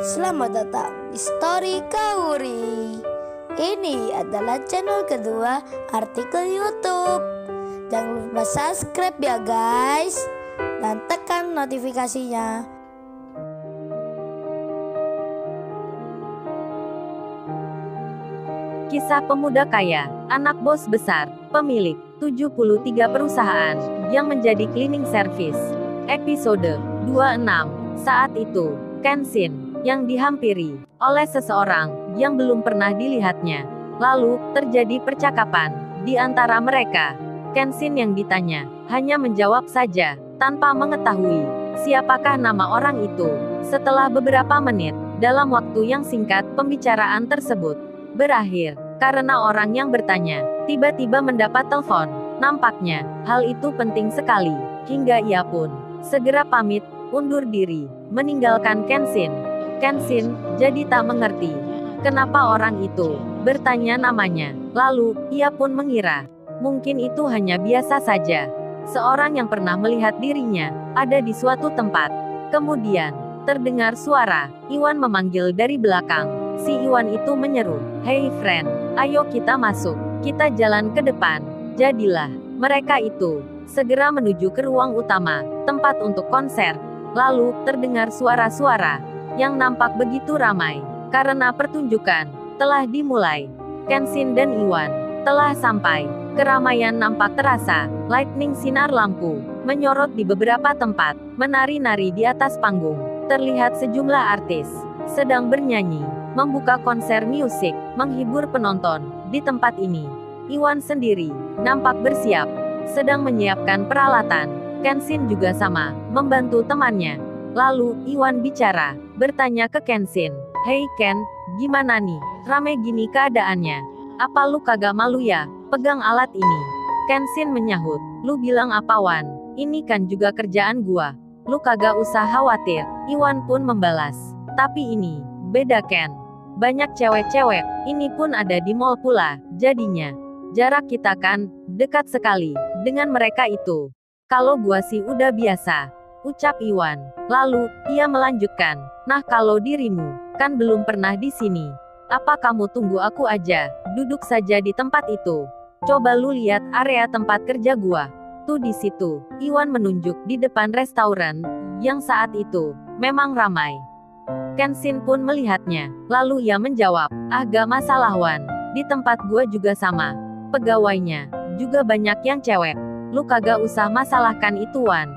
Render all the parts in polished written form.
Selamat datang di Story Kauri. Ini adalah channel kedua artikel YouTube. Jangan lupa subscribe ya guys, dan tekan notifikasinya. Kisah pemuda kaya, anak bos besar, pemilik 73 perusahaan, yang menjadi cleaning service. Episode 26. Saat itu, Kenshin yang dihampiri oleh seseorang yang belum pernah dilihatnya. Lalu, terjadi percakapan di antara mereka. Kenshin yang ditanya hanya menjawab saja, tanpa mengetahui siapakah nama orang itu. Setelah beberapa menit, dalam waktu yang singkat, pembicaraan tersebut berakhir, karena orang yang bertanya tiba-tiba mendapat telepon. Nampaknya, hal itu penting sekali, hingga ia pun segera pamit, undur diri, meninggalkan Kenshin. Kenshin jadi tak mengerti kenapa orang itu bertanya namanya. Lalu, ia pun mengira mungkin itu hanya biasa saja, seorang yang pernah melihat dirinya ada di suatu tempat. Kemudian, terdengar suara Iwan memanggil dari belakang. Si Iwan itu menyeru, "Hey friend, ayo kita masuk, kita jalan ke depan." Jadilah, mereka itu segera menuju ke ruang utama, tempat untuk konser. Lalu, terdengar suara-suara yang nampak begitu ramai, karena pertunjukan telah dimulai. Kenshin dan Iwan telah sampai. Keramaian nampak terasa, lightning sinar lampu menyorot di beberapa tempat, menari-nari di atas panggung. Terlihat sejumlah artis sedang bernyanyi, membuka konser musik, menghibur penonton. Di tempat ini, Iwan sendiri nampak bersiap, sedang menyiapkan peralatan. Kenshin juga sama, membantu temannya. Lalu, Iwan bicara, bertanya ke Kenshin, "Hey Ken, gimana nih? Rame gini keadaannya. Apa lu kagak malu ya, pegang alat ini?" Kenshin menyahut, "Lu bilang apa Wan? Ini kan juga kerjaan gua. Lu kagak usah khawatir." Iwan pun membalas, "Tapi ini beda Ken. Banyak cewek-cewek, ini pun ada di mall pula, jadinya jarak kita kan dekat sekali dengan mereka itu. Kalau gua sih udah biasa," ucap Iwan. Lalu, ia melanjutkan, "Nah kalau dirimu, kan belum pernah di sini. Apa kamu tunggu aku aja, duduk saja di tempat itu. Coba lu lihat area tempat kerja gua. Tuh di situ." Iwan menunjuk di depan restoran, yang saat itu memang ramai. Kenshin pun melihatnya, lalu ia menjawab, "Ah gak masalah Wan, di tempat gua juga sama. Pegawainya juga banyak yang cewek. Lu kagak usah masalahkan itu Wan.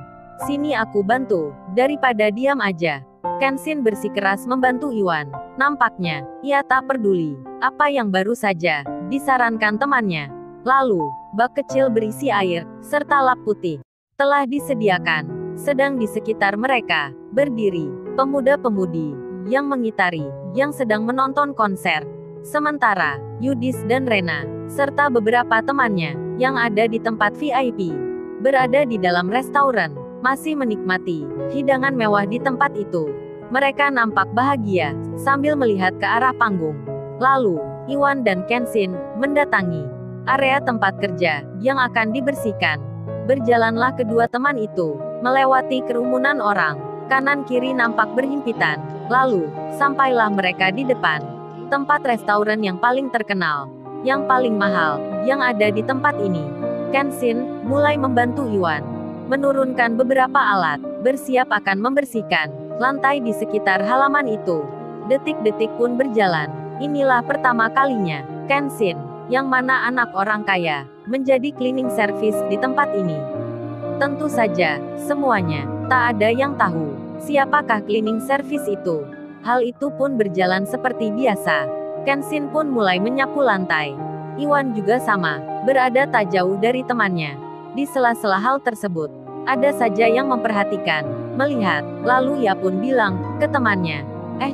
Sini aku bantu, daripada diam aja." Kenshin bersikeras membantu Iwan. Nampaknya, ia tak peduli apa yang baru saja disarankan temannya. Lalu, bak kecil berisi air, serta lap putih telah disediakan. Sedang di sekitar mereka, berdiri pemuda-pemudi yang mengitari, yang sedang menonton konser. Sementara, Yudis dan Rena, serta beberapa temannya, yang ada di tempat VIP, berada di dalam restoran, masih menikmati hidangan mewah di tempat itu. Mereka nampak bahagia, sambil melihat ke arah panggung. Lalu, Iwan dan Kenshin mendatangi area tempat kerja, yang akan dibersihkan. Berjalanlah kedua teman itu, melewati kerumunan orang. Kanan kiri nampak berhimpitan. Lalu, sampailah mereka di depan tempat restoran yang paling terkenal, yang paling mahal, yang ada di tempat ini. Kenshin mulai membantu Iwan menurunkan beberapa alat, bersiap akan membersihkan lantai di sekitar halaman itu. Detik-detik pun berjalan. Inilah pertama kalinya Kenshin, yang mana anak orang kaya, menjadi cleaning service di tempat ini. Tentu saja, semuanya tak ada yang tahu siapakah cleaning service itu. Hal itu pun berjalan seperti biasa. Kenshin pun mulai menyapu lantai. Iwan juga sama, berada tak jauh dari temannya. Di sela-sela hal tersebut, ada saja yang memperhatikan, melihat, lalu ia pun bilang ke temannya,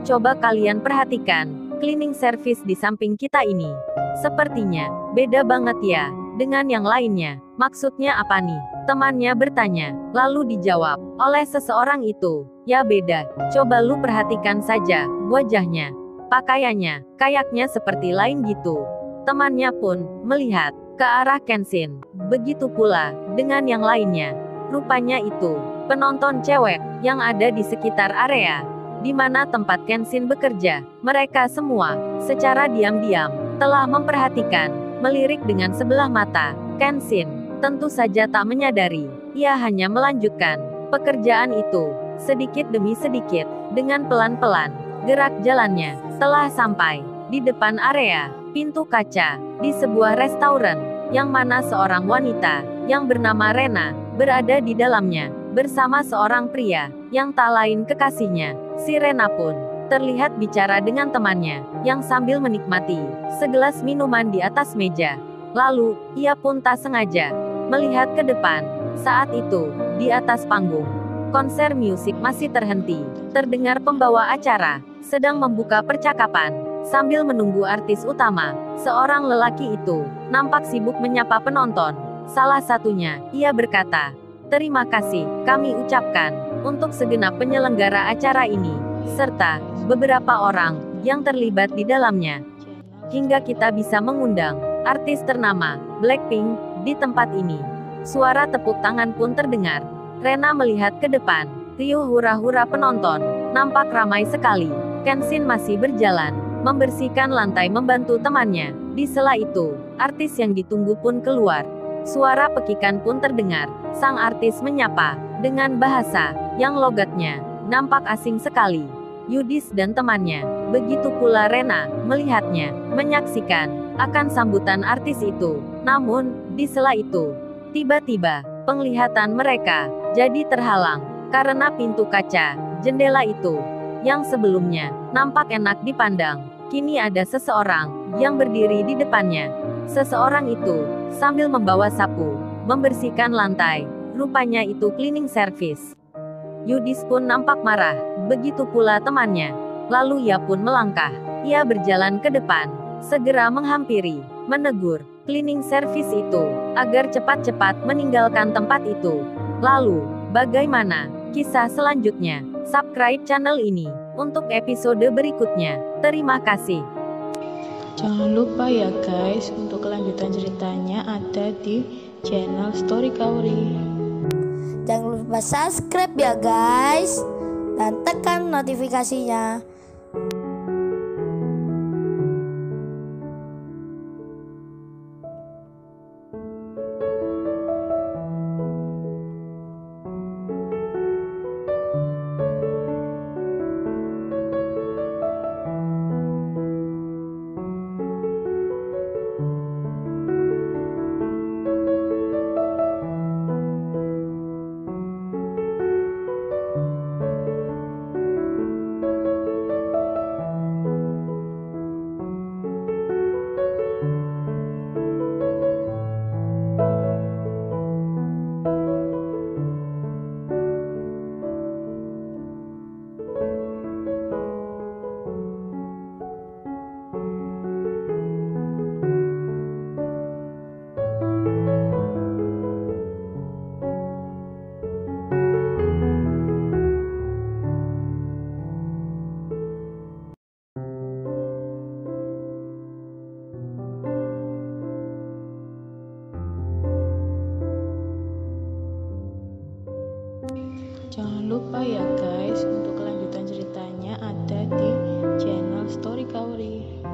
"Coba kalian perhatikan, cleaning service di samping kita ini. Sepertinya beda banget ya dengan yang lainnya." "Maksudnya apa nih?" temannya bertanya. Lalu dijawab oleh seseorang itu, "Ya beda, coba lu perhatikan saja wajahnya, pakaiannya, kayaknya seperti lain gitu." Temannya pun melihat ke arah Kenshin. Begitu pula dengan yang lainnya. Rupanya itu penonton cewek yang ada di sekitar area. di mana tempat Kenshin bekerja. Mereka semua, secara diam-diam, telah memperhatikan, melirik dengan sebelah mata. Kenshin, tentu saja tak menyadari, ia hanya melanjutkan pekerjaan itu, sedikit demi sedikit, dengan pelan-pelan. Gerak jalannya, telah sampai di depan area pintu kaca, di sebuah restoran, yang mana seorang wanita, yang bernama Rena, berada di dalamnya, bersama seorang pria, yang tak lain kekasihnya. Si Rena pun terlihat bicara dengan temannya, yang sambil menikmati segelas minuman di atas meja. Lalu, ia pun tak sengaja melihat ke depan. Saat itu, di atas panggung, konser musik masih terhenti. Terdengar pembawa acara sedang membuka percakapan sambil menunggu artis utama. Seorang lelaki itu nampak sibuk menyapa penonton. Salah satunya, ia berkata, "Terima kasih kami ucapkan untuk segenap penyelenggara acara ini, serta beberapa orang yang terlibat di dalamnya, hingga kita bisa mengundang artis ternama Blackpink di tempat ini." Suara tepuk tangan pun terdengar. Rena melihat ke depan. Riuh hura-hura penonton nampak ramai sekali. Kenshin masih berjalan, membersihkan lantai membantu temannya. Di sela itu, artis yang ditunggu pun keluar. Suara pekikan pun terdengar. Sang artis menyapa dengan bahasa yang logatnya nampak asing sekali. Yudis dan temannya, begitu pula Rena, melihatnya, menyaksikan akan sambutan artis itu. Namun, di sela itu, tiba-tiba, penglihatan mereka jadi terhalang karena pintu kaca jendela itu, yang sebelumnya nampak enak dipandang, kini ada seseorang yang berdiri di depannya. Seseorang itu sambil membawa sapu, membersihkan lantai. Rupanya itu cleaning service. Yudis pun nampak marah, begitu pula temannya. Lalu ia pun melangkah. Ia berjalan ke depan, segera menghampiri, menegur cleaning service itu agar cepat-cepat meninggalkan tempat itu. Lalu, bagaimana kisah selanjutnya? Subscribe channel ini untuk episode berikutnya. Terima kasih. Jangan lupa ya guys, untuk kelanjutan ceritanya ada di channel Story Kauri. Jangan lupa subscribe ya guys, dan tekan notifikasinya. Jangan lupa ya guys, untuk kelanjutan ceritanya ada di channel Story Kauri.